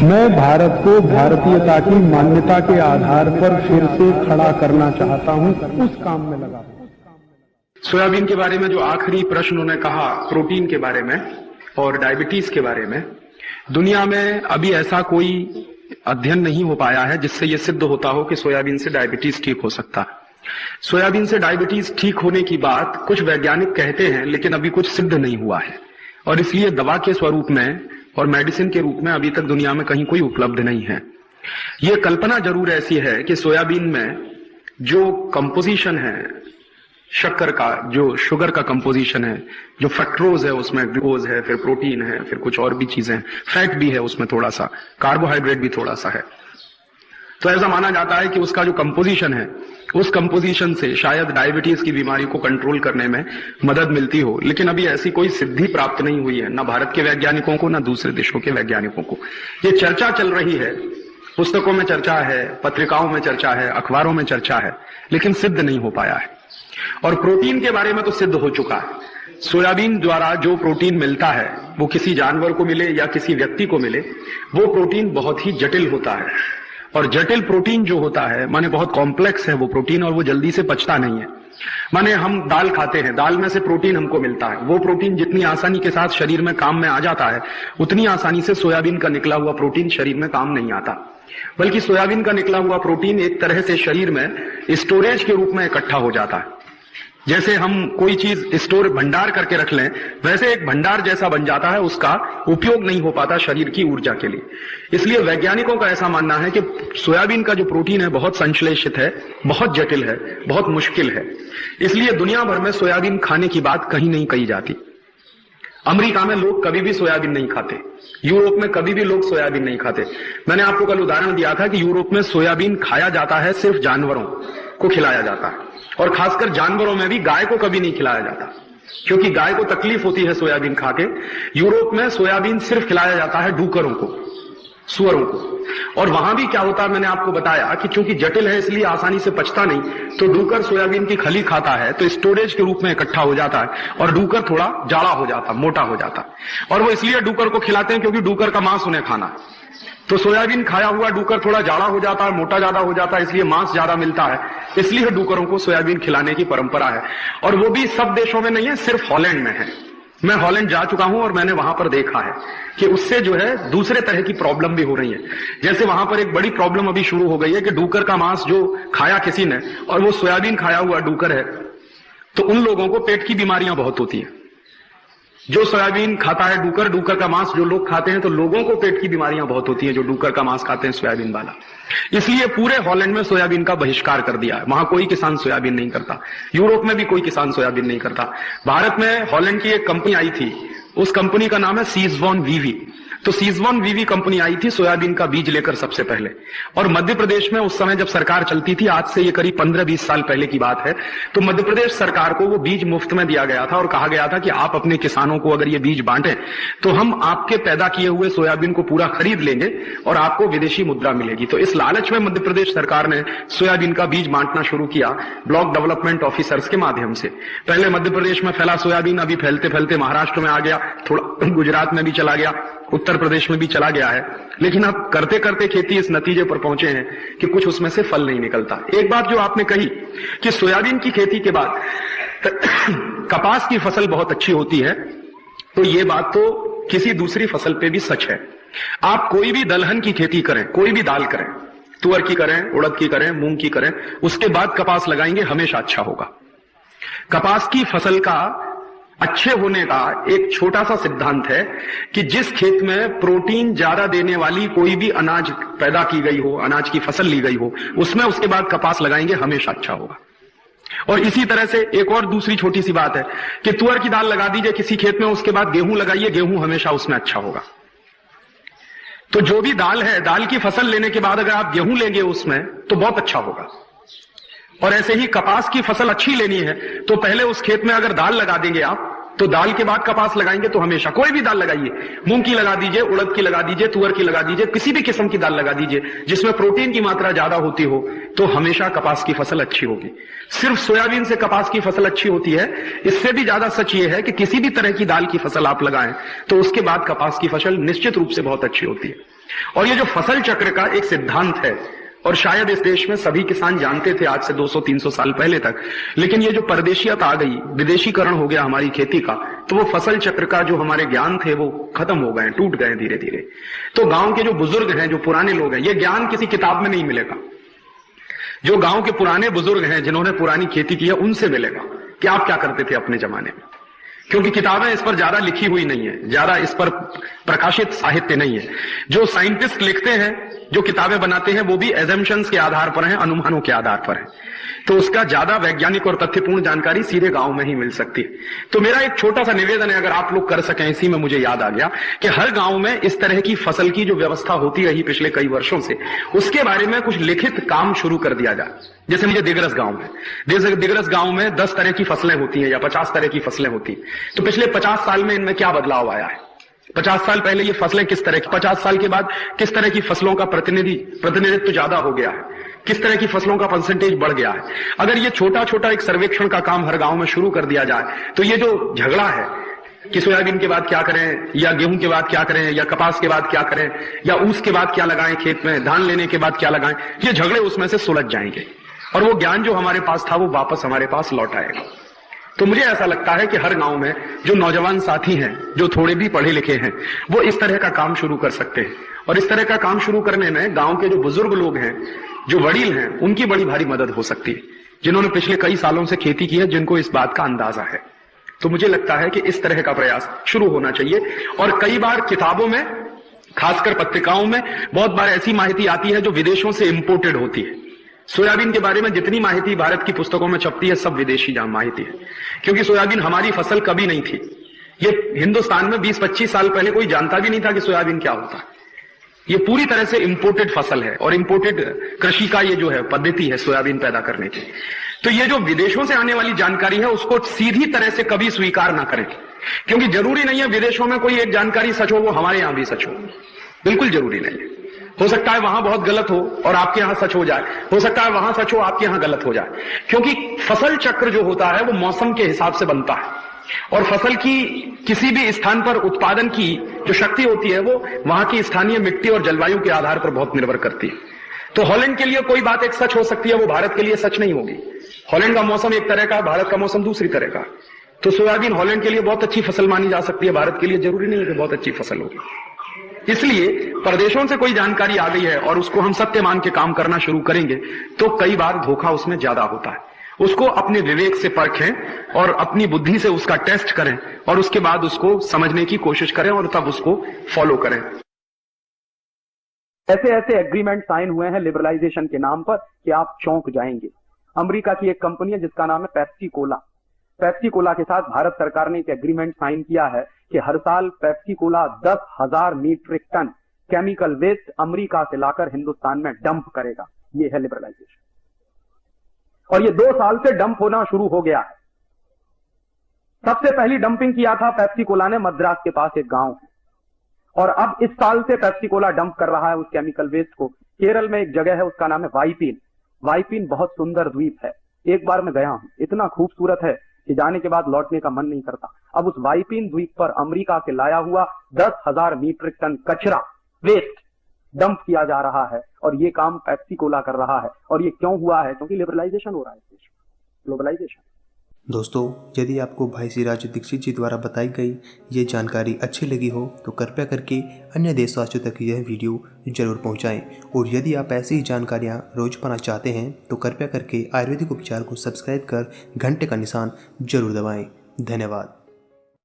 मैं भारत को भारतीयता की मान्यता के आधार पर फिर से खड़ा करना चाहता हूं, उस काम में लगा हूं। सोयाबीन के बारे में जो आखिरी प्रश्न उन्होंने कहा, प्रोटीन के बारे में और डायबिटीज के बारे में, दुनिया में अभी ऐसा कोई अध्ययन नहीं हो पाया है जिससे यह सिद्ध होता हो कि सोयाबीन से डायबिटीज ठीक हो सकता है। सोयाबीन से डायबिटीज ठीक होने की बात कुछ वैज्ञानिक कहते हैं, लेकिन अभी कुछ सिद्ध नहीं हुआ है और इसलिए दवा के स्वरूप में और मेडिसिन के रूप में अभी तक दुनिया में कहीं कोई उपलब्ध नहीं है। ये कल्पना जरूर ऐसी है कि सोयाबीन में जो कंपोजिशन है शक्कर का, जो शुगर का कंपोजिशन है, जो फ्रक्टोज है, उसमें ग्लूकोज है, फिर प्रोटीन है, फिर कुछ और भी चीजें, फैट भी है उसमें थोड़ा सा, कार्बोहाइड्रेट भी थोड़ा सा है। तो ऐसा माना जाता है कि उसका जो कंपोजिशन है, उस कंपोजिशन से शायद डायबिटीज की बीमारी को कंट्रोल करने में मदद मिलती हो, लेकिन अभी ऐसी कोई सिद्धि प्राप्त नहीं हुई है, न भारत के वैज्ञानिकों को, न दूसरे देशों के वैज्ञानिकों को। ये चर्चा चल रही है, पुस्तकों में चर्चा है, पत्रिकाओं में चर्चा है, अखबारों में चर्चा है, लेकिन सिद्ध नहीं हो पाया है। और प्रोटीन के बारे में तो सिद्ध हो चुका है। सोयाबीन द्वारा जो प्रोटीन मिलता है, वो किसी जानवर को मिले या किसी व्यक्ति को मिले, वो प्रोटीन बहुत ही जटिल होता है। और जटिल प्रोटीन जो होता है, माने बहुत कॉम्प्लेक्स है वो प्रोटीन, और वो जल्दी से पचता नहीं है। माने हम दाल खाते हैं, दाल में से प्रोटीन हमको मिलता है, वो प्रोटीन जितनी आसानी के साथ शरीर में काम में आ जाता है, उतनी आसानी से सोयाबीन का निकला हुआ प्रोटीन शरीर में काम नहीं आता। बल्कि सोयाबीन का निकला हुआ प्रोटीन एक तरह से शरीर में स्टोरेज के रूप में इकट्ठा हो जाता है। जैसे हम कोई चीज स्टोर भंडार करके रख लें, वैसे एक भंडार जैसा बन जाता है, उसका उपयोग नहीं हो पाता शरीर की ऊर्जा के लिए। इसलिए वैज्ञानिकों का ऐसा मानना है कि सोयाबीन का जो प्रोटीन है बहुत संश्लेषित है, बहुत जटिल है, बहुत मुश्किल है। इसलिए दुनिया भर में सोयाबीन खाने की बात कहीं नहीं कही जाती। अमेरिका में लोग कभी भी सोयाबीन नहीं खाते, यूरोप में कभी भी लोग सोयाबीन नहीं खाते। मैंने आपको कल उदाहरण दिया था कि यूरोप में सोयाबीन खाया जाता है, सिर्फ जानवरों को खिलाया जाता है, और खासकर जानवरों में भी गाय को कभी नहीं खिलाया जाता, क्योंकि गाय को तकलीफ होती है सोयाबीन खा के। यूरोप में सोयाबीन सिर्फ खिलाया जाता है डूकरों को, सुअरों को। और वहां भी क्या होता है, मैंने आपको बताया कि चूंकि जटिल है इसलिए आसानी से पचता नहीं, तो डूकर सोयाबीन की खली खाता है तो स्टोरेज के रूप में इकट्ठा हो जाता है, और डूकर थोड़ा जाड़ा हो जाता, मोटा हो जाता। और वो इसलिए डूकर को खिलाते हैं क्योंकि डूकर का मांस उन्हें खाना है। तो सोयाबीन खाया हुआ डूकर थोड़ा जाड़ा हो जाता है, मोटा ज्यादा हो जाता है, इसलिए मांस ज्यादा मिलता है, इसलिए डूकरों को सोयाबीन खिलाने की परंपरा है। और वो भी सब देशों में नहीं है, सिर्फ हॉलैंड में है। मैं हॉलैंड जा चुका हूं और मैंने वहां पर देखा है कि उससे जो है दूसरे तरह की प्रॉब्लम भी हो रही है। जैसे वहां पर एक बड़ी प्रॉब्लम अभी शुरू हो गई है कि डूकर का मांस जो खाया किसी ने और वो सोयाबीन खाया हुआ डूकर है, तो उन लोगों को पेट की बीमारियां बहुत होती है। जो सोयाबीन खाता है डूकर, डूकर का मांस जो लोग खाते हैं, तो लोगों को पेट की बीमारियां बहुत होती हैं जो डूकर का मांस खाते हैं सोयाबीन वाला। इसलिए पूरे हॉलैंड में सोयाबीन का बहिष्कार कर दिया है। वहां कोई किसान सोयाबीन नहीं करता, यूरोप में भी कोई किसान सोयाबीन नहीं करता। भारत में हॉलैंड की एक कंपनी आई थी, उस कंपनी का नाम है सीजवान वीवी। तो सीजवान वीवी कंपनी आई थी सोयाबीन का बीज लेकर सबसे पहले, और मध्य प्रदेश में उस समय जब सरकार चलती थी, आज से ये करीब 15-20 साल पहले की बात है, तो मध्य प्रदेश सरकार को वो बीज मुफ्त में दिया गया था और कहा गया था कि आप अपने किसानों को अगर ये बीज बांटें तो हम आपके पैदा किए हुए सोयाबीन को पूरा खरीद लेंगे और आपको विदेशी मुद्रा मिलेगी। तो इस लालच में मध्य प्रदेश सरकार ने सोयाबीन का बीज बांटना शुरू किया ब्लॉक डेवलपमेंट ऑफिसर्स के माध्यम से। पहले मध्य प्रदेश में फैला सोयाबीन, अभी फैलते फैलते महाराष्ट्र में आ गया, थोड़ा गुजरात में भी चला गया, उत्तर प्रदेश में भी चला गया है। लेकिन अब करते करते खेती इस नतीजे पर पहुंचे हैं कि कुछ उसमें से फल नहीं निकलता। एक बात जो आपने कही कि सोयाबीन की खेती के बाद कपास की फसल बहुत अच्छी होती है, तो ये बात तो किसी दूसरी फसल पे भी सच है। आप कोई भी दलहन की खेती करें, कोई भी दाल करें, तुअर की करें, उड़द की करें, मूंग की करें, उसके बाद कपास लगाएंगे, हमेशा अच्छा होगा। कपास की फसल का अच्छे होने का एक छोटा सा सिद्धांत है कि जिस खेत में प्रोटीन ज्यादा देने वाली कोई भी अनाज पैदा की गई हो, अनाज की फसल ली गई हो, उसमें उसके बाद कपास लगाएंगे, हमेशा अच्छा होगा। और इसी तरह से एक और दूसरी छोटी सी बात है कि तुअर की दाल लगा दीजिए किसी खेत में, उसके बाद गेहूं लगाइए, गेहूं हमेशा उसमें अच्छा होगा। तो जो भी दाल है, दाल की फसल लेने के बाद अगर आप गेहूं लेंगे उसमें, तो बहुत अच्छा होगा। और ऐसे ही कपास की फसल अच्छी लेनी है तो पहले उस खेत में अगर दाल लगा देंगे आप, तो दाल के बाद कपास लगाएंगे तो हमेशा कोई भी दाल लगाइए, मूंग की लगा दीजिए, उड़द की लगा दीजिए, तुअर की लगा दीजिए, किसी भी किस्म की दाल लगा दीजिए जिसमें प्रोटीन की मात्रा ज्यादा होती हो, तो हमेशा कपास की फसल अच्छी होगी। सिर्फ सोयाबीन से कपास की फसल अच्छी होती है, इससे भी ज्यादा सच ये है कि किसी भी तरह की दाल की फसल आप लगाएं तो उसके बाद कपास की फसल निश्चित रूप से बहुत अच्छी होती है। और ये जो फसल चक्र का एक सिद्धांत है, और शायद इस देश में सभी किसान जानते थे आज से 200-300 साल पहले तक, लेकिन ये जो परदेशियत आ गई, विदेशीकरण हो गया हमारी खेती का, तो वो फसल चक्र का जो हमारे ज्ञान थे वो खत्म हो गए, टूट गए धीरे धीरे। तो गांव के जो बुजुर्ग हैं, जो पुराने लोग हैं, ये ज्ञान किसी किताब में नहीं मिलेगा। जो गांव के पुराने बुजुर्ग हैं जिन्होंने पुरानी खेती की है, उनसे मिलेगा कि आप क्या करते थे अपने जमाने में, क्योंकि किताबें इस पर ज्यादा लिखी हुई नहीं है, ज्यादा इस पर प्रकाशित साहित्य नहीं है। जो साइंटिस्ट लिखते हैं, जो किताबें बनाते हैं, वो भी एजम्पशंस के आधार पर हैं, अनुमानों के आधार पर है, तो उसका ज्यादा वैज्ञानिक और तथ्यपूर्ण जानकारी सीधे गांव में ही मिल सकती है। तो मेरा एक छोटा सा निवेदन है, अगर आप लोग कर सकें, इसी में मुझे याद आ गया कि हर गांव में इस तरह की फसल की जो व्यवस्था होती रही पिछले कई वर्षों से, उसके बारे में कुछ लिखित काम शुरू कर दिया जाए। जैसे मुझे दिगरस गांव में 10 तरह की फसलें होती हैं या 50 तरह की फसलें होती हैं, तो पिछले 50 साल में इनमें क्या बदलाव आया है, 50 साल पहले ये फसलें किस तरह की, 50 साल के बाद किस तरह की फसलों का प्रतिनिधित्व ज्यादा हो गया है, किस तरह की फसलों का परसेंटेज बढ़ गया है। अगर ये छोटा छोटा एक सर्वेक्षण का काम हर गांव में शुरू कर दिया जाए, तो ये जो झगड़ा है कि सोयाबीन के बाद क्या करें, या गेहूं के बाद क्या करें, या कपास के बाद क्या करें, या ऊस के बाद क्या लगाएं खेत में, धान लेने के बाद क्या लगाएं, ये झगड़े उसमें से सुलझ जाएंगे और वो ज्ञान जो हमारे पास था वो वापस हमारे पास लौट आएगा। तो मुझे ऐसा लगता है कि हर गांव में जो नौजवान साथी हैं, जो थोड़े भी पढ़े लिखे हैं, वो इस तरह का काम शुरू कर सकते हैं। और इस तरह का काम शुरू करने में गांव के जो बुजुर्ग लोग हैं, जो वडील हैं, उनकी बड़ी भारी मदद हो सकती है, जिन्होंने पिछले कई सालों से खेती की है, जिनको इस बात का अंदाजा है। तो मुझे लगता है कि इस तरह का प्रयास शुरू होना चाहिए। और कई बार किताबों में, खासकर पत्रिकाओं में, बहुत बार ऐसी माहिती आती है जो विदेशों से इंपोर्टेड होती है। सोयाबीन के बारे में जितनी माहिती भारत की पुस्तकों में छपती है, सब विदेशी माहिती है, क्योंकि सोयाबीन हमारी फसल कभी नहीं थी। ये हिंदुस्तान में 20-25 साल पहले कोई जानता भी नहीं था कि सोयाबीन क्या होता है। ये पूरी तरह से इंपोर्टेड फसल है और इंपोर्टेड कृषि का ये जो है पद्धति है सोयाबीन पैदा करने की। तो ये जो विदेशों से आने वाली जानकारी है, उसको सीधी तरह से कभी स्वीकार ना करें, क्योंकि जरूरी नहीं है विदेशों में कोई एक जानकारी सच हो वो हमारे यहां भी सच हो, बिल्कुल जरूरी नहीं है। हो सकता है वहां बहुत गलत हो और आपके यहां सच हो जाए, हो सकता है वहां सच हो आपके यहां गलत हो जाए, क्योंकि फसल चक्र जो होता है वो मौसम के हिसाब से बनता है और फसल की किसी भी स्थान पर उत्पादन की जो शक्ति होती है वो वहां की स्थानीय मिट्टी और जलवायु के आधार पर बहुत निर्भर करती है। तो हॉलैंड के लिए कोई बात एक सच हो सकती है, वो भारत के लिए सच नहीं होगी। हॉलैंड का मौसम एक तरह का, भारत का मौसम दूसरी तरह का। तो सोयाबीन हॉलैंड के लिए बहुत अच्छी फसल मानी जा सकती है, भारत के लिए जरूरी नहीं है कि बहुत अच्छी फसल होगी। इसलिए प्रदेशों से कोई जानकारी आ गई है और उसको हम सत्य मान के काम करना शुरू करेंगे तो कई बार धोखा उसमें ज्यादा होता है। उसको अपने विवेक से परखें और अपनी बुद्धि से उसका टेस्ट करें और उसके बाद उसको समझने की कोशिश करें और तब उसको फॉलो करें। ऐसे ऐसे एग्रीमेंट साइन हुए हैं लिबरलाइजेशन के नाम पर कि आप चौंक जाएंगे। अमेरिका की एक कंपनी है जिसका नाम है पेप्सी कोला। पेप्सी कोला के साथ भारत सरकार ने एक एग्रीमेंट साइन किया है कि हर साल Pepsi cola 10,000 metric ton chemical waste America से लाकर हिंदुस्तान में डंप करेगा। ये है लिबरलाइजेशन और ये 2 साल से डंप होना शुरू हो गया है। सबसे पहली डंपिंग किया था पेप्सी कोला ने मद्रास के पास एक गांव है और अब इस साल से पेप्सी कोला डंप कर रहा है उस केमिकल वेस्ट को। केरल में एक जगह है उसका नाम है वाइपीन। वाइपीन बहुत सुंदर द्वीप है, एक बार मैं गया हूं, इतना खूबसूरत है कि जाने के बाद लौटने का मन नहीं करता। अब उस वाइपीन द्वीप पर अमेरिका से लाया हुआ 10,000 मीट्रिक टन कचरा वेस्ट डंप किया जा रहा है और ये काम पेप्सी कोला कर रहा है। और ये क्यों हुआ है? क्योंकि लिबरलाइजेशन हो रहा है, ग्लोबलाइजेशन। दोस्तों, यदि आपको भाई सिराज दीक्षित जी द्वारा बताई गई ये जानकारी अच्छी लगी हो तो कृपया करके अन्य देशवासियों तक यह वीडियो जरूर पहुंचाएं। और यदि आप ऐसी ही जानकारियां रोज पाना चाहते हैं तो कृपया करके आयुर्वेदिक उपचार को सब्सक्राइब कर घंटे का निशान जरूर दबाएं। धन्यवाद।